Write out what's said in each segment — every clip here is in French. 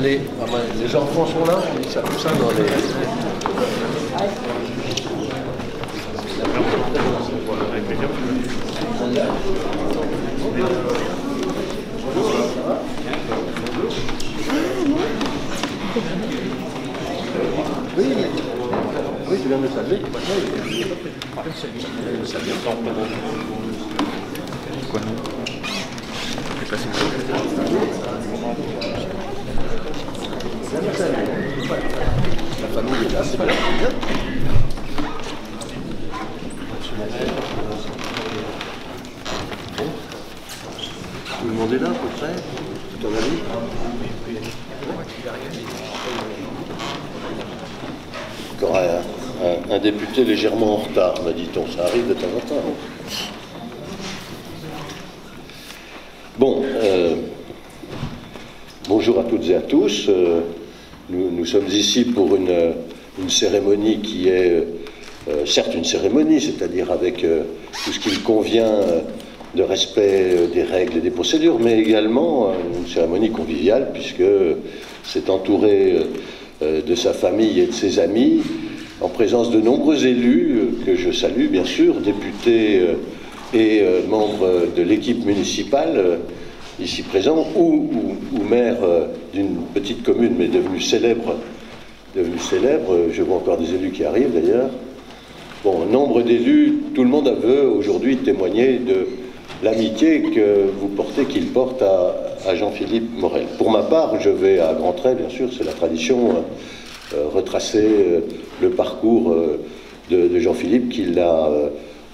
les enfants sont là, on dit ça comme ça dans les... Oui, oui, je viens de saluer. Quoi non? C'est pas si la famille est là, c'est bien. Tout le monde est là, à peu près, tout en avis. Encore un député légèrement en retard, me dit-on, ça arrive de temps en temps. Bon, bonjour à toutes et à tous. Nous sommes ici pour une cérémonie qui est certes une cérémonie, c'est-à-dire avec tout ce qu'il convient de respect des règles et des procédures, mais également une cérémonie conviviale, puisque c'est entouré de sa famille et de ses amis, en présence de nombreux élus que je salue, bien sûr, députés et membres de l'équipe municipale ici présents, ou maire d'une petite commune, mais devenue célèbre. Je vois encore des élus qui arrivent, d'ailleurs. Bon, nombre d'élus, tout le monde veut aujourd'hui témoigner de l'amitié que vous portez, qu'il porte à Jean-Philippe Morel. Pour ma part, je vais à grands traits, bien sûr, c'est la tradition, retracer le parcours de Jean-Philippe qui l'a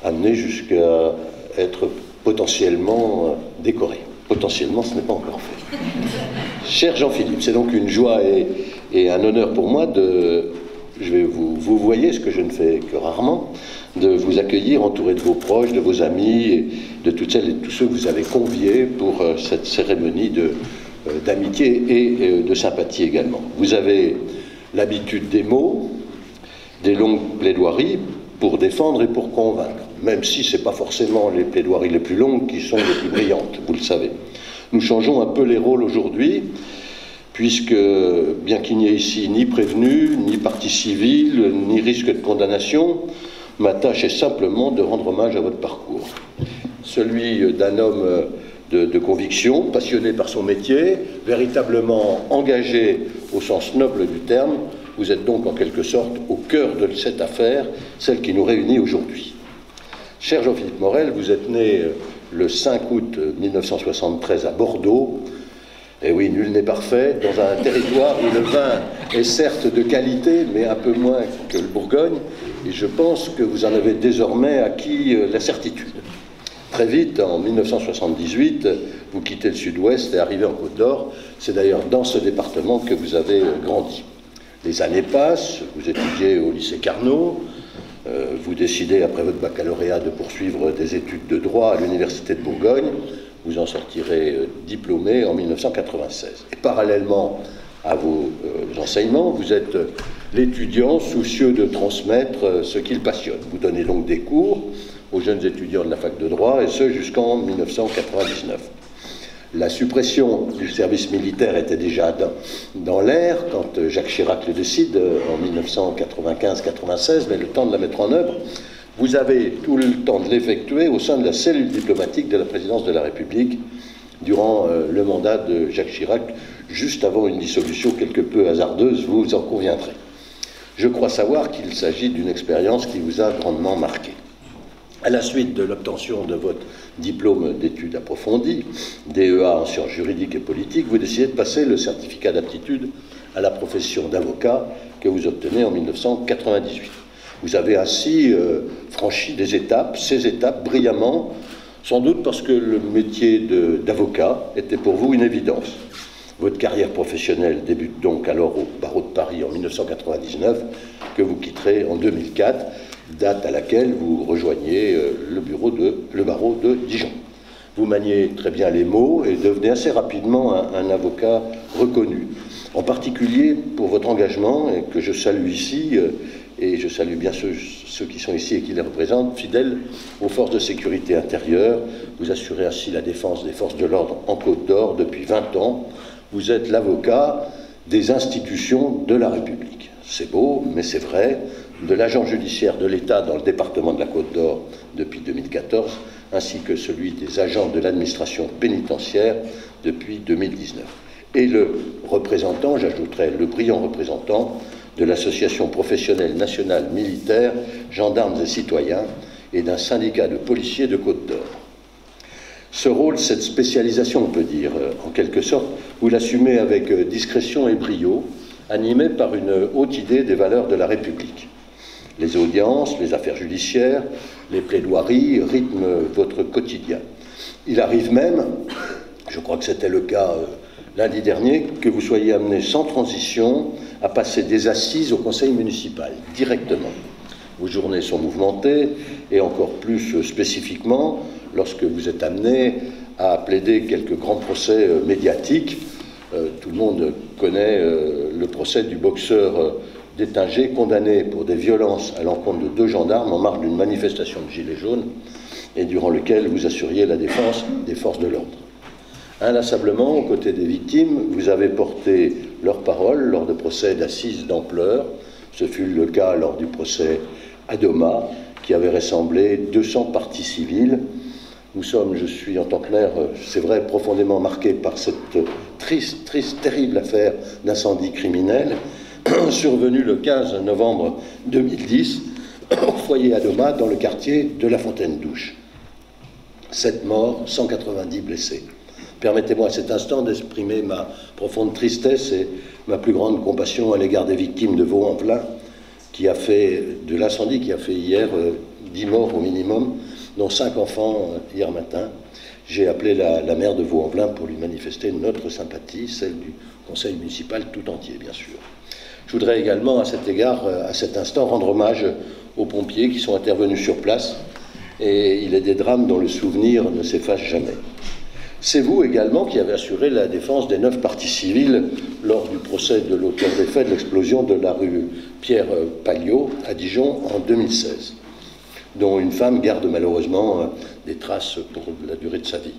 amené jusqu'à être potentiellement décoré. Potentiellement, ce n'est pas encore fait. Cher Jean-Philippe, c'est donc une joie et un honneur pour moi de... Vous voyez, ce que je ne fais que rarement, de vous accueillir entouré de vos proches, de vos amis, et de toutes celles et tous ceux que vous avez conviés pour cette cérémonie d'amitié et de sympathie également. Vous avez l'habitude des mots, des longues plaidoiries pour défendre et pour convaincre, même si ce n'est pas forcément les plaidoiries les plus longues qui sont les plus brillantes, vous le savez. Nous changeons un peu les rôles aujourd'hui, puisque, bien qu'il n'y ait ici ni prévenu, ni partie civile, ni risque de condamnation, ma tâche est simplement de rendre hommage à votre parcours. Celui d'un homme de conviction, passionné par son métier, véritablement engagé au sens noble du terme. Vous êtes donc en quelque sorte au cœur de cette affaire, celle qui nous réunit aujourd'hui. Cher Jean-Philippe Morel, vous êtes né le 5 août 1973 à Bordeaux. Et oui, nul n'est parfait, dans un territoire où le vin est certes de qualité, mais un peu moins que le Bourgogne, et je pense que vous en avez désormais acquis la certitude. Très vite, en 1978, vous quittez le Sud-Ouest et arrivez en Côte d'Or. C'est d'ailleurs dans ce département que vous avez grandi. Les années passent, vous étudiez au lycée Carnot, vous décidez, après votre baccalauréat, de poursuivre des études de droit à l'Université de Bourgogne. Vous en sortirez diplômé en 1996. Et parallèlement à vos enseignements, vous êtes l'étudiant soucieux de transmettre ce qu'il passionne. Vous donnez donc des cours aux jeunes étudiants de la fac de droit, et ce jusqu'en 1999. La suppression du service militaire était déjà dans l'air quand Jacques Chirac le décide en 1995-96, mais le temps de la mettre en œuvre, vous avez tout le temps de l'effectuer au sein de la cellule diplomatique de la présidence de la République durant le mandat de Jacques Chirac, juste avant une dissolution quelque peu hasardeuse, vous en conviendrez. Je crois savoir qu'il s'agit d'une expérience qui vous a grandement marqué. À la suite de l'obtention de votre diplôme d'études approfondies, DEA en sciences juridiques et politiques, vous décidez de passer le certificat d'aptitude à la profession d'avocat que vous obtenez en 1998. Vous avez ainsi franchi des étapes, ces étapes brillamment, sans doute parce que le métier d'avocat était pour vous une évidence. Votre carrière professionnelle débute donc alors au barreau de Paris en 1999, que vous quitterez en 2004, date à laquelle vous rejoignez le barreau de Dijon. Vous maniez très bien les mots et devenez assez rapidement un avocat reconnu, en particulier pour votre engagement, et que je salue ici, et je salue bien ceux qui sont ici et qui les représentent, fidèles aux forces de sécurité intérieure. Vous assurez ainsi la défense des forces de l'ordre en Côte d'Or depuis 20 ans. Vous êtes l'avocat des institutions de la République. C'est beau, mais c'est vrai, de l'agent judiciaire de l'État dans le département de la Côte d'Or depuis 2014, ainsi que celui des agents de l'administration pénitentiaire depuis 2019. Et le représentant, j'ajouterais le brillant représentant de l'association professionnelle nationale militaire, gendarmes et citoyens, et d'un syndicat de policiers de Côte d'Or. Ce rôle, cette spécialisation, on peut dire, en quelque sorte, vous l'assumez avec discrétion et brio, animé par une haute idée des valeurs de la République. Les audiences, les affaires judiciaires, les plaidoiries rythment votre quotidien. Il arrive même, je crois que c'était le cas lundi dernier, que vous soyez amené sans transition à passer des assises au conseil municipal, directement. Vos journées sont mouvementées, et encore plus spécifiquement, lorsque vous êtes amené à plaider quelques grands procès médiatiques. Tout le monde connaît le procès du boxeur d'Étinger, condamné pour des violences à l'encontre de 2 gendarmes en marge d'une manifestation de Gilets jaunes, et durant lequel vous assuriez la défense des forces de l'ordre. Inlassablement, aux côtés des victimes, vous avez porté leurs paroles lors de procès d'assises d'ampleur. Ce fut le cas lors du procès Adoma, qui avait rassemblé 200 parties civiles. Nous sommes, je suis en tant que maire, c'est vrai, profondément marqué par cette triste, terrible affaire d'incendie criminel survenue le 15 novembre 2010 au foyer Adoma dans le quartier de la Fontaine-Douche. 7 morts, 190 blessés. Permettez-moi à cet instant d'exprimer ma profonde tristesse et ma plus grande compassion à l'égard des victimes de Vaux-en-Velin, de l'incendie qui a fait hier 10 morts au minimum, dont 5 enfants hier matin. J'ai appelé la maire de Vaux-en-Velin pour lui manifester notre sympathie, celle du conseil municipal tout entier, bien sûr. Je voudrais également, à cet égard, à cet instant, rendre hommage aux pompiers qui sont intervenus sur place, et il est des drames dont le souvenir ne s'efface jamais. C'est vous également qui avez assuré la défense des 9 parties civiles lors du procès de l'auteur des faits de l'explosion de la rue Pierre-Palliot à Dijon en 2016, dont une femme garde malheureusement des traces pour la durée de sa vie.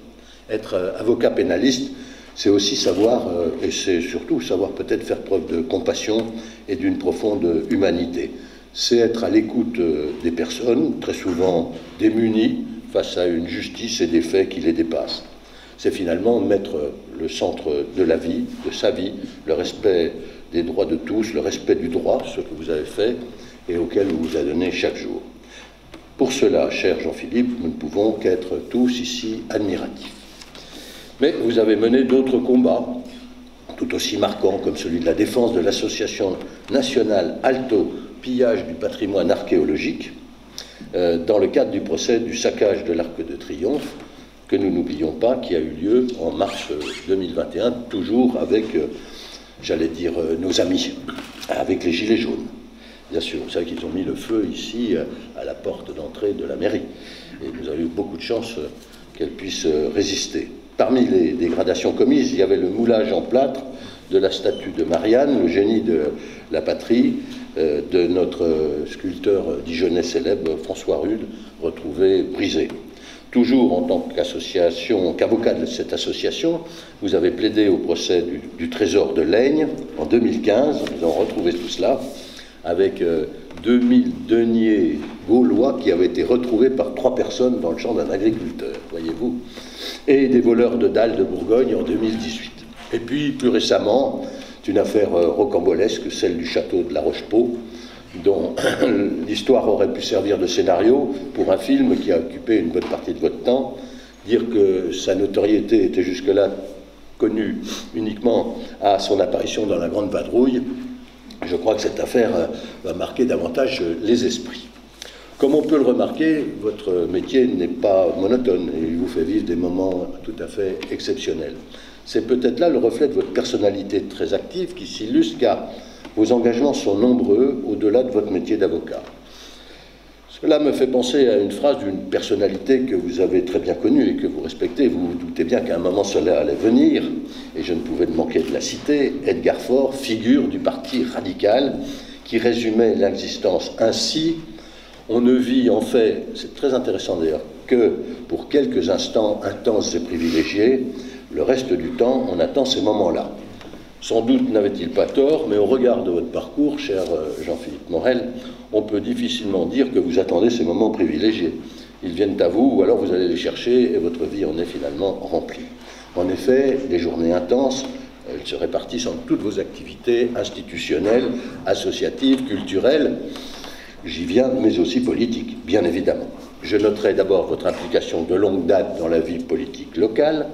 Être avocat pénaliste, c'est aussi savoir, et c'est surtout savoir peut-être faire preuve de compassion et d'une profonde humanité. C'est être à l'écoute des personnes, très souvent démunies face à une justice et des faits qui les dépassent. C'est finalement mettre le centre de la vie, de sa vie, le respect des droits de tous, le respect du droit, ce que vous avez fait et auquel vous vous adonnez chaque jour. Pour cela, cher Jean-Philippe, nous ne pouvons qu'être tous ici admiratifs. Mais vous avez mené d'autres combats, tout aussi marquants, comme celui de la défense de l'association nationale Alto Pillage du patrimoine archéologique, dans le cadre du procès du saccage de l'Arc de Triomphe, que nous n'oublions pas, qui a eu lieu en mars 2021, toujours avec, j'allais dire, nos amis, avec les Gilets jaunes. Bien sûr, vous savez qu'ils ont mis le feu ici, à la porte d'entrée de la mairie. Et nous avons eu beaucoup de chance qu'elle puisse résister. Parmi les dégradations commises, il y avait le moulage en plâtre de la statue de Marianne, le génie de la patrie, de notre sculpteur dijonnais célèbre, François Rude, retrouvé brisé. Toujours en tant qu'avocat de cette association, vous avez plaidé au procès du trésor de Laigne en 2015. Nous avons retrouvé tout cela avec 2000 deniers gaulois qui avaient été retrouvés par 3 personnes dans le champ d'un agriculteur, voyez-vous, et des voleurs de dalles de Bourgogne en 2018. Et puis, plus récemment, c'est une affaire rocambolesque, celle du château de La Roche-Pau, dont l'histoire aurait pu servir de scénario pour un film qui a occupé une bonne partie de votre temps. Dire que sa notoriété était jusque-là connue uniquement à son apparition dans La Grande Vadrouille, je crois que cette affaire va marquer davantage les esprits. Comme on peut le remarquer, votre métier n'est pas monotone et il vous fait vivre des moments tout à fait exceptionnels. C'est peut-être là le reflet de votre personnalité très active qui s'illustre, car vos engagements sont nombreux au-delà de votre métier d'avocat. Cela me fait penser à une phrase d'une personnalité que vous avez très bien connue et que vous respectez. Vous vous doutez bien qu'à un moment cela allait venir, et je ne pouvais manquer de la citer, Edgar Faure, figure du parti radical, qui résumait l'existence ainsi: on ne vit en fait, c'est très intéressant d'ailleurs, que pour quelques instants intenses et privilégiés, le reste du temps on attend ces moments-là. Sans doute n'avait-il pas tort, mais au regard de votre parcours, cher Jean-Philippe Morel, on peut difficilement dire que vous attendez ces moments privilégiés. Ils viennent à vous, ou alors vous allez les chercher, et votre vie en est finalement remplie. En effet, les journées intenses, elles se répartissent entre toutes vos activités institutionnelles, associatives, culturelles, j'y viens, mais aussi politiques, bien évidemment. Je noterai d'abord votre implication de longue date dans la vie politique locale,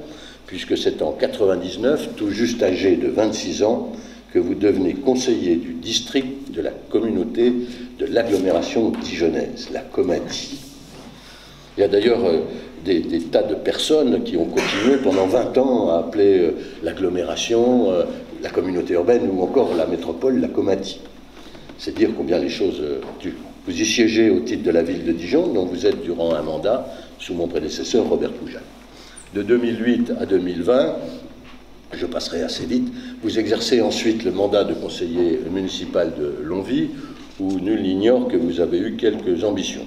puisque c'est en 99, tout juste âgé de 26 ans, que vous devenez conseiller du district de la communauté de l'agglomération dijonnaise, la Comadi. Il y a d'ailleurs des tas de personnes qui ont continué pendant 20 ans à appeler l'agglomération, la communauté urbaine ou encore la métropole, la Comadi. C'est dire combien les choses durent. Vous y siégez au titre de la ville de Dijon, dont vous êtes durant un mandat sous mon prédécesseur Robert Poujade. De 2008 à 2020, je passerai assez vite, vous exercez ensuite le mandat de conseiller municipal de Longwy, où nul n'ignore que vous avez eu quelques ambitions.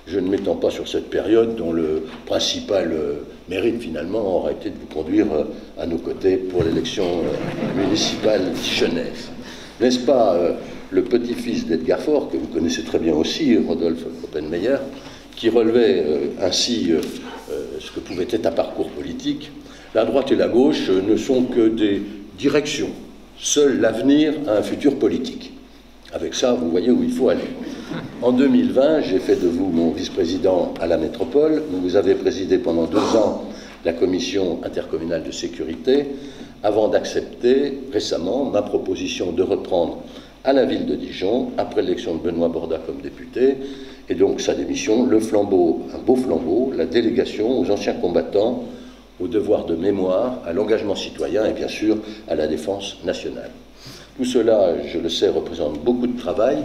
Je ne m'étends pas sur cette période dont le principal mérite finalement aura été de vous conduire à nos côtés pour l'élection municipale dijonnaise. N'est-ce pas le petit-fils d'Edgar Faure, que vous connaissez très bien aussi, Rodolphe Oppenmeyer, qui relevait ainsi ce que pouvait être un parcours politique. La droite et la gauche ne sont que des directions. Seul l'avenir a un futur politique. Avec ça, vous voyez où il faut aller. En 2020, j'ai fait de vous mon vice-président à la métropole. Vous avez présidé pendant 2 ans la commission intercommunale de sécurité, avant d'accepter récemment ma proposition de reprendre à la ville de Dijon, après l'élection de Benoît Borda comme député, et donc sa démission, le flambeau, un beau flambeau, la délégation aux anciens combattants, au devoir de mémoire, à l'engagement citoyen et bien sûr à la défense nationale. Tout cela, je le sais, représente beaucoup de travail,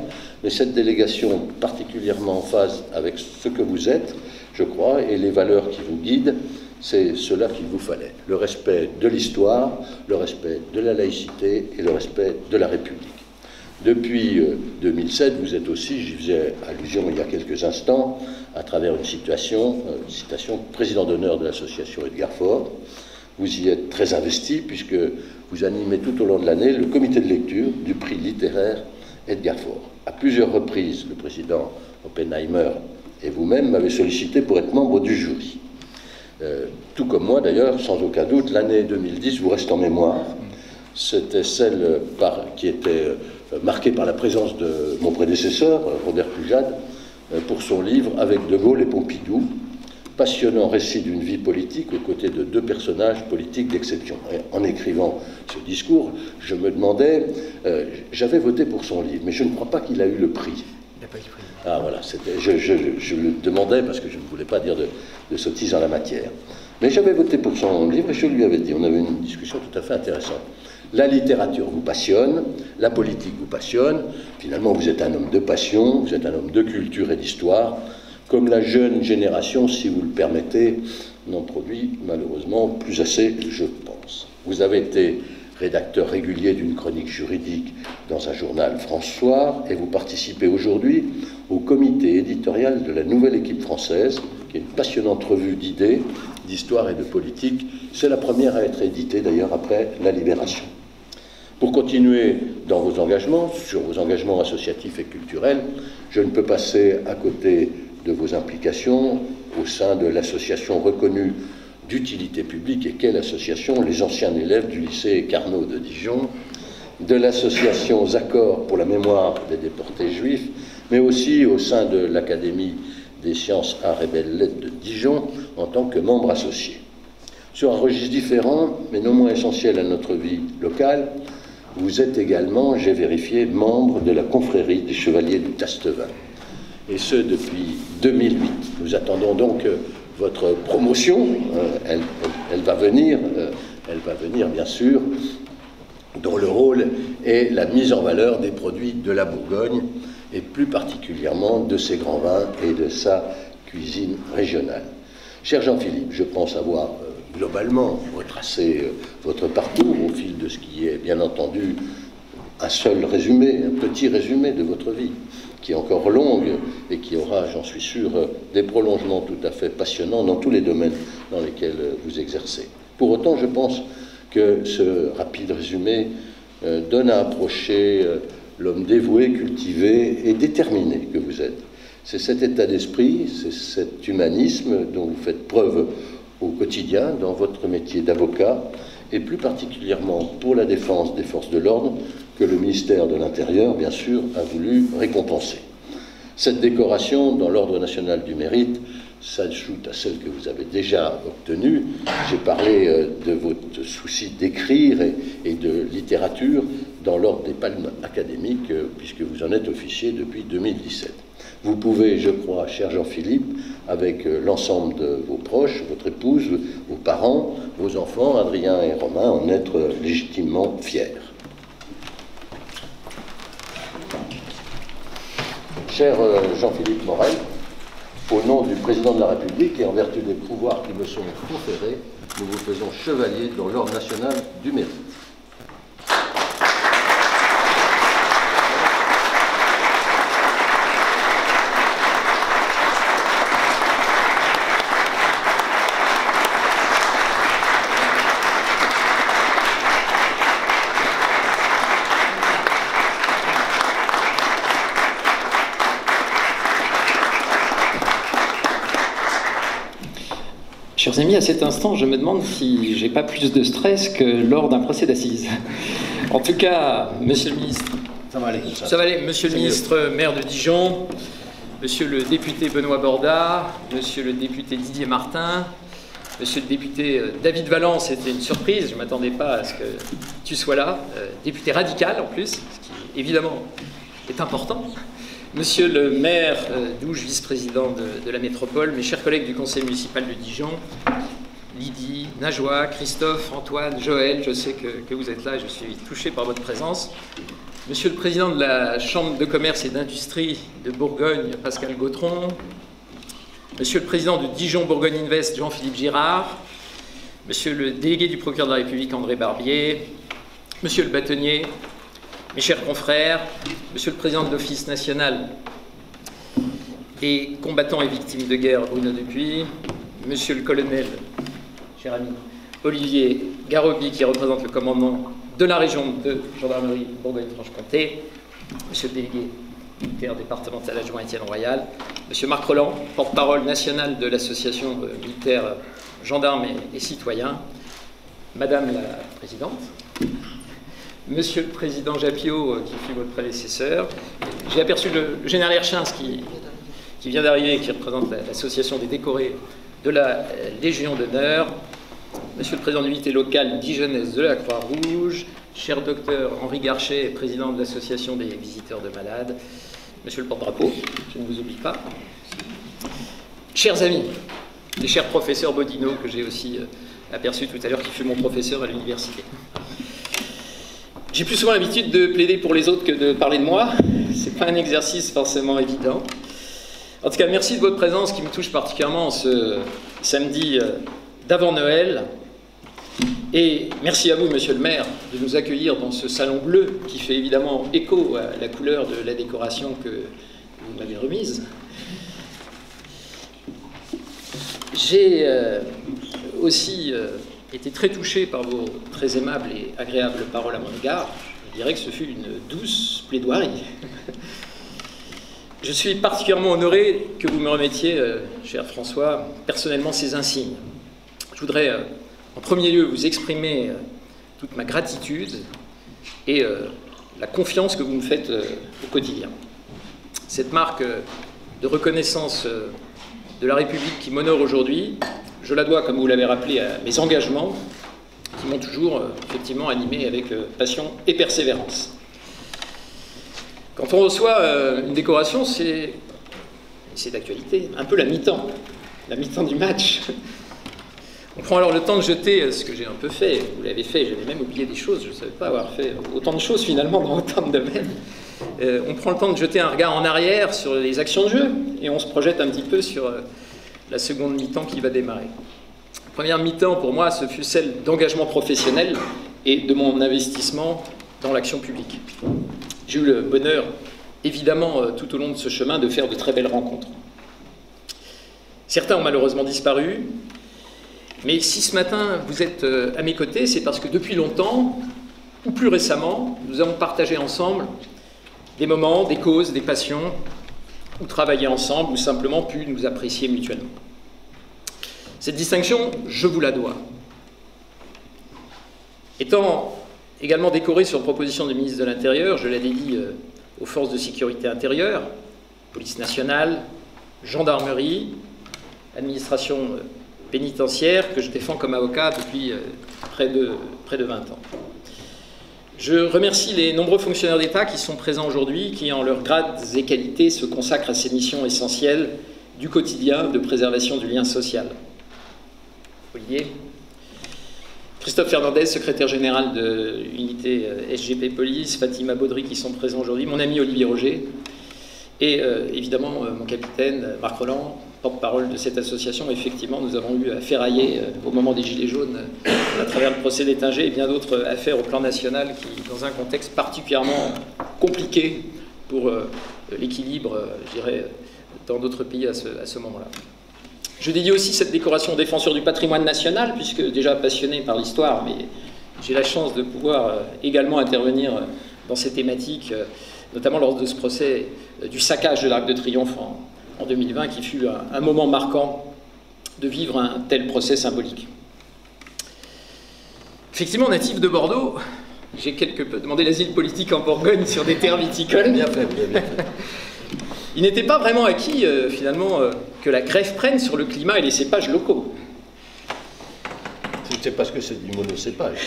mais cette délégation particulièrement en phase avec ce que vous êtes, je crois, et les valeurs qui vous guident, c'est cela qu'il vous fallait. Le respect de l'histoire, le respect de la laïcité et le respect de la République. Depuis 2007, vous êtes aussi, j'y faisais allusion il y a quelques instants, à travers une citation, président d'honneur de l'association Edgar Faure. Vous y êtes très investi puisque vous animez tout au long de l'année le comité de lecture du prix littéraire Edgar Faure. À plusieurs reprises, le président Oppenheimer et vous-même m'avez sollicité pour être membre du jury. Tout comme moi d'ailleurs, sans aucun doute, l'année 2010 vous reste en mémoire. C'était celle qui était marquée par la présence de mon prédécesseur, Robert Poujade, pour son livre « Avec De Gaulle et Pompidou », passionnant récit d'une vie politique aux côtés de 2 personnages politiques d'exception. En écrivant ce discours, je me demandais, j'avais voté pour son livre, mais je ne crois pas qu'il a eu le prix. Il n'a pas eu le prix. Ah voilà, je le demandais parce que je ne voulais pas dire de sottises en la matière. Mais j'avais voté pour son livre et je lui avais dit, on avait une discussion tout à fait intéressante. La littérature vous passionne, la politique vous passionne, finalement vous êtes un homme de passion, vous êtes un homme de culture et d'histoire, comme la jeune génération, si vous le permettez, n'en produit malheureusement plus assez, je pense. Vous avez été rédacteur régulier d'une chronique juridique dans un journal France Soir, et vous participez aujourd'hui au comité éditorial de la Nouvelle Équipe française, qui est une passionnante revue d'idées, d'histoire et de politique. C'est la première à être éditée d'ailleurs après la Libération. Pour continuer dans vos engagements, sur vos engagements associatifs et culturels, je ne peux passer à côté de vos implications au sein de l'association reconnue d'utilité publique, et quelle association, les anciens élèves du lycée Carnot de Dijon, de l'association Zaccord pour la mémoire des déportés juifs, mais aussi au sein de l'Académie des sciences, arts et belles-lettres de Dijon en tant que membre associé. Sur un registre différent, mais non moins essentiel à notre vie locale, vous êtes également, j'ai vérifié, membre de la confrérie des Chevaliers du Tastevin. Et ce, depuis 2008. Nous attendons donc votre promotion. Elle va venir, bien sûr, dont le rôle est la mise en valeur des produits de la Bourgogne, et plus particulièrement de ses grands vins et de sa cuisine régionale. Cher Jean-Philippe, je pense avoir globalement retracé votre parcours au fil de ce qui est, bien entendu, un seul résumé, un petit résumé de votre vie, qui est encore longue et qui aura, j'en suis sûr, des prolongements tout à fait passionnants dans tous les domaines dans lesquels vous exercez. Pour autant, je pense que ce rapide résumé donne à approcher l'homme dévoué, cultivé et déterminé que vous êtes. C'est cet état d'esprit, c'est cet humanisme dont vous faites preuve au quotidien dans votre métier d'avocat, et plus particulièrement pour la défense des forces de l'ordre, que le ministère de l'Intérieur, bien sûr, a voulu récompenser. Cette décoration dans l'Ordre national du mérite s'ajoute à celle que vous avez déjà obtenue. J'ai parlé de votre souci d'écrire et de littérature dans l'Ordre des Palmes académiques, puisque vous en êtes officier depuis 2017. Vous pouvez, je crois, cher Jean-Philippe, avec l'ensemble de vos proches, votre épouse, vos parents, vos enfants, Adrien et Romain, en être légitimement fiers. Cher Jean-Philippe Morel, au nom du Président de la République et en vertu des pouvoirs qui me sont conférés, nous vous faisons chevalier dans l'Ordre national du mérite. Chers amis, à cet instant, je me demande si j'ai pas plus de stress que lors d'un procès d'assises. En tout cas, monsieur le ministre... Ça va aller comme ça. Ça va aller, monsieur le ministre, maire de Dijon, monsieur le député Benoît Borda, monsieur le député Didier Martin, monsieur le député David Valence, c'était une surprise, je ne m'attendais pas à ce que tu sois là, député radical en plus, ce qui évidemment est important. Monsieur le maire d'Ouge, vice-président de la métropole, mes chers collègues du conseil municipal de Dijon, Lydie, Najwa, Christophe, Antoine, Joël, je sais que vous êtes là, je suis touché par votre présence. Monsieur le président de la Chambre de commerce et d'industrie de Bourgogne, Pascal Gautron, monsieur le président de Dijon Bourgogne Invest, Jean-Philippe Girard, monsieur le délégué du procureur de la République, André Barbier, monsieur le bâtonnier, mes chers confrères, monsieur le président de l'Office national et combattant et victime de guerre, Bruno Dupuis, monsieur le colonel, cher ami, Olivier Garobi, qui représente le commandement de la région de gendarmerie Bourgogne-Franche-Comté, monsieur le délégué militaire départemental adjoint Étienne Royal, monsieur Marc Roland, porte-parole national de l'association militaire gendarmes et citoyens, madame la présidente, monsieur le président Japio, qui fut votre prédécesseur. J'ai aperçu le général Herchins qui vient d'arriver, qui représente l'association des décorés de la Légion d'honneur. Monsieur le président de l'unité locale dijonnaise de la Croix-Rouge, cher docteur Henri Garchet, président de l'association des visiteurs de malades. Monsieur le porte-drapeau, je ne vous oublie pas. Chers amis, et chers professeurs Bodino, que j'ai aussi aperçu tout à l'heure, qui fut mon professeur à l'université. J'ai plus souvent l'habitude de plaider pour les autres que de parler de moi. C'est pas un exercice forcément évident. En tout cas, merci de votre présence qui me touche particulièrement ce samedi d'avant Noël. Et merci à vous, monsieur le maire, de nous accueillir dans ce salon bleu qui fait évidemment écho à la couleur de la décoration que vous m'avez remise. J'ai aussi été très touché par vos très aimables et agréables paroles à mon égard. Je dirais que ce fut une douce plaidoirie. Je suis particulièrement honoré que vous me remettiez, cher François, personnellement ces insignes. Je voudrais en premier lieu vous exprimer toute ma gratitude et la confiance que vous me faites au quotidien. Cette marque de reconnaissance de la République qui m'honore aujourd'hui, je la dois, comme vous l'avez rappelé, à mes engagements qui m'ont toujours effectivement animé avec passion et persévérance. Quand on reçoit une décoration, c'est d'actualité, un peu la mi-temps du match. On prend alors le temps de jeter, ce que j'ai un peu fait, vous l'avez fait, j'avais même oublié des choses, je ne savais pas avoir fait autant de choses finalement dans autant de domaines. On prend le temps de jeter un regard en arrière sur les actions de jeu et on se projette un petit peu sur la seconde mi-temps qui va démarrer. La première mi-temps pour moi, ce fut celle d'engagement professionnel et de mon investissement dans l'action publique. J'ai eu le bonheur, évidemment, tout au long de ce chemin, de faire de très belles rencontres. Certains ont malheureusement disparu, mais si ce matin vous êtes à mes côtés, c'est parce que depuis longtemps, ou plus récemment, nous avons partagé ensemble des moments, des causes, des passions, ou travaillé ensemble, ou simplement pu nous apprécier mutuellement. Cette distinction, je vous la dois. Étant également décoré sur proposition du ministre de l'Intérieur, je l'ai dit aux forces de sécurité intérieure, police nationale, gendarmerie, administration pénitentiaire, que je défends comme avocat depuis près de 20 ans. Je remercie les nombreux fonctionnaires d'État qui sont présents aujourd'hui, qui, en leurs grades et qualités, se consacrent à ces missions essentielles du quotidien de préservation du lien social. Olivier, Christophe Fernandez, secrétaire général de l'unité SGP Police, Fatima Baudry qui sont présents aujourd'hui, mon ami Olivier Roger, et évidemment mon capitaine Marc Roland, porte-parole de cette association. Effectivement, nous avons eu à ferrailler au moment des Gilets jaunes à travers le procès d'Étinger et bien d'autres affaires au plan national qui, dans un contexte particulièrement compliqué pour l'équilibre, je dirais, dans d'autres pays à ce moment-là. Je dédie aussi cette décoration aux défenseurs du patrimoine national, puisque déjà passionné par l'histoire, mais j'ai la chance de pouvoir également intervenir dans ces thématiques, notamment lors de ce procès du saccage de l'Arc de Triomphe en 2020, qui fut un moment marquant de vivre un tel procès symbolique. Effectivement, natif de Bordeaux, j'ai quelque peu demandé l'asile politique en Bourgogne sur des terres viticoles. Bien fait, bien fait. Il n'était pas vraiment acquis, finalement, que la greffe prenne sur le climat et les cépages locaux. C'est parce que c'est du monocépage.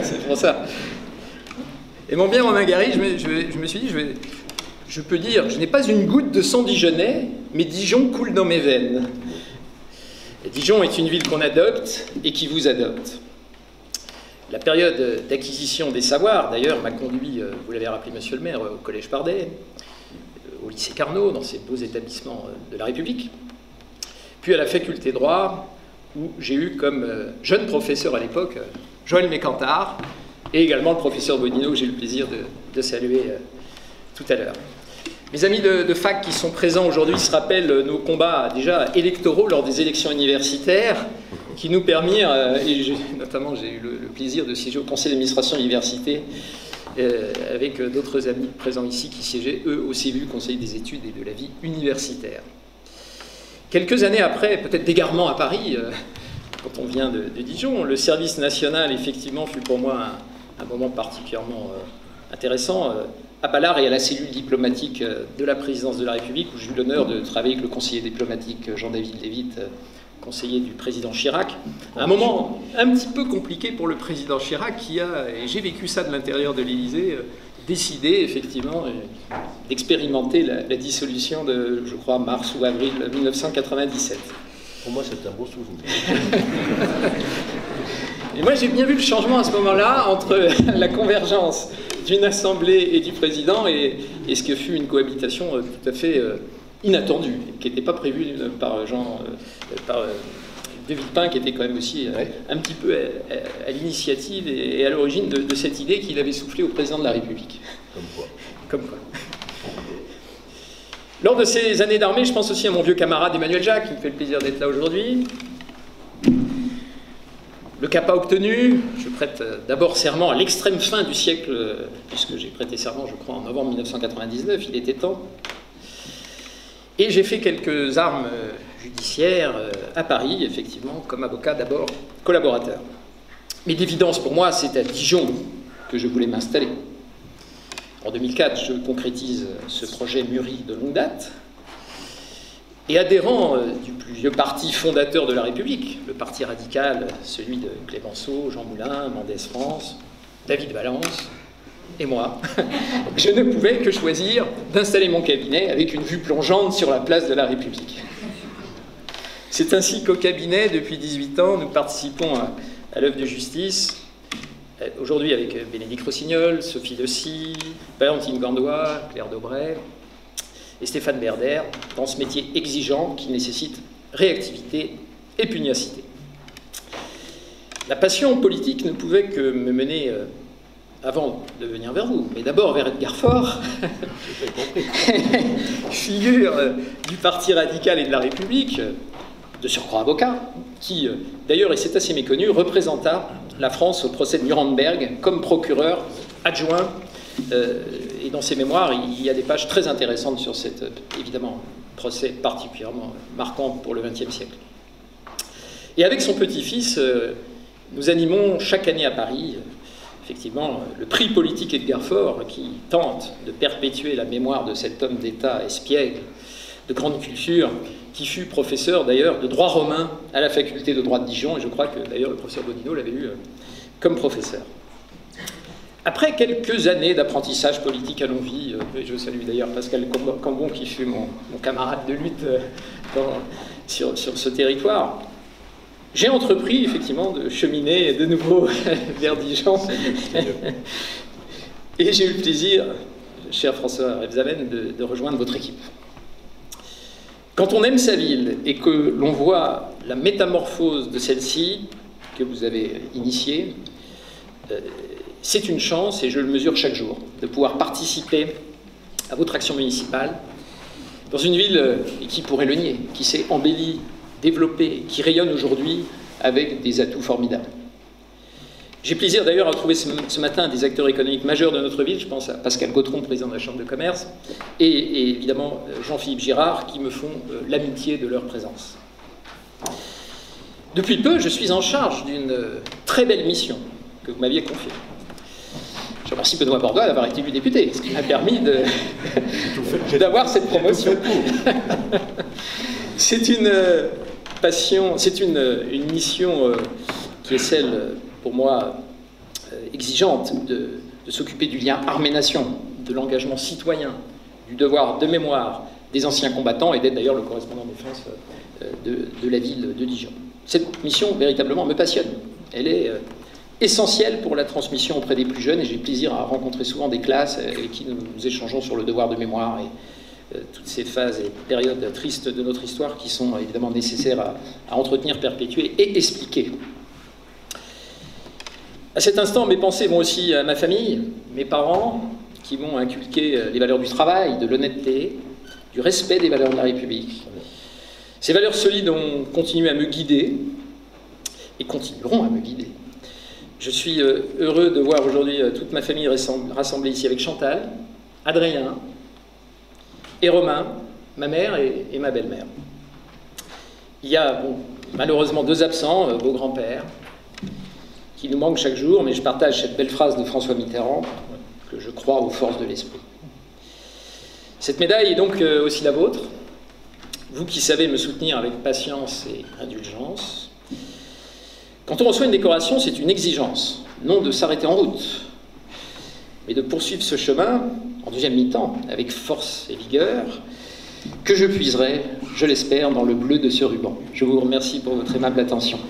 C'est pour ça. Et mon bien Romain Gary, je me suis dit, je peux dire, je n'ai pas une goutte de sang dijonnais, mais Dijon coule dans mes veines. Et Dijon est une ville qu'on adopte et qui vous adopte. La période d'acquisition des savoirs, d'ailleurs, m'a conduit, vous l'avez rappelé, monsieur le maire, au Collège Pardet, au lycée Carnot, dans ces beaux établissements de la République, puis à la faculté de droit, où j'ai eu comme jeune professeur à l'époque Joël Mécantard, et également le professeur Bonino, que j'ai eu le plaisir de saluer tout à l'heure. Mes amis de fac qui sont présents aujourd'hui se rappellent nos combats déjà électoraux lors des élections universitaires, qui nous permirent, et notamment j'ai eu le plaisir de siéger au conseil d'administration de l'université, avec d'autres amis présents ici qui siégeaient, eux, au CVU, Conseil des études et de la vie universitaire. Quelques années après, peut-être d'égarement à Paris, quand on vient de Dijon, le service national, effectivement, fut pour moi un moment particulièrement intéressant, à Ballard et à la cellule diplomatique de la présidence de la République, où j'ai eu l'honneur de travailler avec le conseiller diplomatique Jean-David Lévite, conseiller du président Chirac. Un moment un petit peu compliqué pour le président Chirac qui a, et j'ai vécu ça de l'intérieur de l'Élysée, décidé effectivement d'expérimenter la dissolution de, je crois, mars ou avril 1997. Pour moi, c'est un beau souvenir. Et moi, j'ai bien vu le changement à ce moment-là entre la convergence d'une assemblée et du président et ce que fut une cohabitation tout à fait inattendue, qui n'était pas prévue par De Villepin, qui était quand même aussi un petit peu à l'initiative et à l'origine de cette idée qu'il avait soufflée au président de la République. Comme quoi. Comme quoi. Lors de ces années d'armée, je pense aussi à mon vieux camarade Emmanuel Jacques, qui me fait le plaisir d'être là aujourd'hui. Le CAPA obtenu, je prête d'abord serment à l'extrême fin du siècle, puisque j'ai prêté serment, je crois, en novembre 1999, il était temps. Et j'ai fait quelques armes judiciaires à Paris, effectivement, comme avocat d'abord collaborateur. Mais d'évidence pour moi, c'est à Dijon que je voulais m'installer. En 2004, je concrétise ce projet mûri de longue date. Et adhérent du plus vieux parti fondateur de la République, le parti radical, celui de Clémenceau, Jean Moulin, Mendès France, David Valence et moi, je ne pouvais que choisir d'installer mon cabinet avec une vue plongeante sur la place de la République. C'est ainsi qu'au cabinet, depuis 18 ans, nous participons à l'œuvre de justice, aujourd'hui avec Bénédicte Rossignol, Sophie Dessy, Valentine Gandois, Claire Daubray et Stéphane Berder, dans ce métier exigeant qui nécessite réactivité et pugnacité. La passion politique ne pouvait que me mener, avant de venir vers vous, mais d'abord vers Edgar Faure, figure du Parti radical et de la République, de surcroît avocat, qui, d'ailleurs, et c'est assez méconnu, représenta la France au procès de Nuremberg comme procureur adjoint. Et dans ses mémoires, il y a des pages très intéressantes sur cet, évidemment, procès particulièrement marquant pour le XXe siècle. Et avec son petit-fils, nous animons chaque année à Paris, effectivement, le prix politique Edgar Faure, qui tente de perpétuer la mémoire de cet homme d'État espiègle, de grande culture, qui fut professeur d'ailleurs de droit romain à la faculté de droit de Dijon, et je crois que d'ailleurs le professeur Bodino l'avait eu comme professeur. Après quelques années d'apprentissage politique à Longwy, et je salue d'ailleurs Pascal Cambon qui fut mon camarade de lutte sur ce territoire, j'ai entrepris effectivement de cheminer de nouveau vers Dijon. Et j'ai eu le plaisir, cher François Rebsamen, de rejoindre votre équipe. Quand on aime sa ville et que l'on voit la métamorphose de celle-ci, que vous avez initiée, c'est une chance, et je le mesure chaque jour, de pouvoir participer à votre action municipale dans une ville qui pourrait le nier, qui s'est embellie, développée, qui rayonne aujourd'hui avec des atouts formidables. J'ai plaisir d'ailleurs à retrouver ce matin des acteurs économiques majeurs de notre ville, je pense à Pascal Gautron, président de la Chambre de commerce, et évidemment Jean-Philippe Girard, qui me font l'amitié de leur présence. Depuis peu, je suis en charge d'une très belle mission que vous m'aviez confiée. Je remercie Benoît Borda d'avoir été élu député, ce qui m'a permis d'avoir cette promotion. C'est une passion, c'est une mission qui est celle, pour moi, exigeante de s'occuper du lien armée-nation, de l'engagement citoyen, du devoir de mémoire des anciens combattants et d'être d'ailleurs le correspondant défense de la ville de Dijon. Cette mission, véritablement, me passionne. Elle est essentielle pour la transmission auprès des plus jeunes et j'ai plaisir à rencontrer souvent des classes avec qui nous échangeons sur le devoir de mémoire et toutes ces phases et périodes tristes de notre histoire qui sont évidemment nécessaires à entretenir, perpétuer et expliquer. À cet instant, mes pensées vont aussi à ma famille, mes parents, qui m'ont inculqué les valeurs du travail, de l'honnêteté, du respect des valeurs de la République. Ces valeurs solides ont continué à me guider et continueront à me guider. Je suis heureux de voir aujourd'hui toute ma famille rassemblée ici avec Chantal, Adrien et Romain, ma mère et ma belle-mère. Il y a malheureusement 2 absents, vos grands-pères, qui nous manquent chaque jour, mais je partage cette belle phrase de François Mitterrand, que je crois aux forces de l'esprit. Cette médaille est donc aussi la vôtre, vous qui savez me soutenir avec patience et indulgence. Quand on reçoit une décoration, c'est une exigence, non de s'arrêter en route, mais de poursuivre ce chemin, en deuxième mi-temps, avec force et vigueur, que je puiserai, je l'espère, dans le bleu de ce ruban. Je vous remercie pour votre aimable attention.